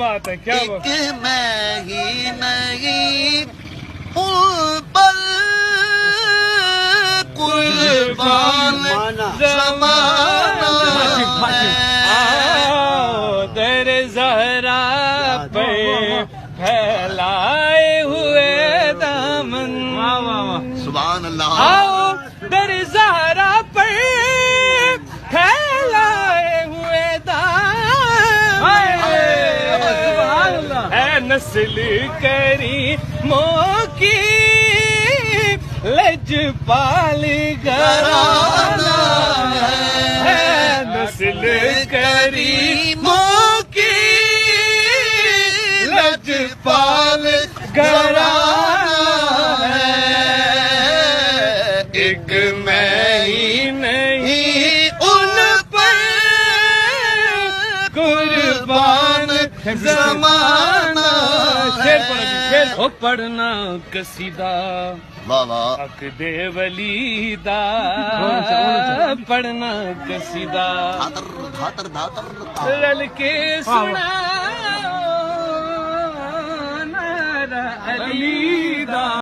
بات ہے، کیا بات ہے. ایک میں ہی نہیں ان پر قربان زمانہ آؤ در زہرا پہ پھیلائے ہوئے دامن. سبحان اللہ. آؤ در زہرا پہ پھیلائے ہوئے دامن. اے نسل کریموں کی لجپال گھرانہ ہے. نسل کریموں کی لجپال گھرانہ ہے. ایک میں ہی نہیں ان پر قربان زمانہ. شیر پڑھنا، شیر پڑھنا قصیدہ واہ واہ. حق دے ولی دا پڑھنا قصیدہ دھاتر دھاتر رل کے سنا نعرہ علی دا.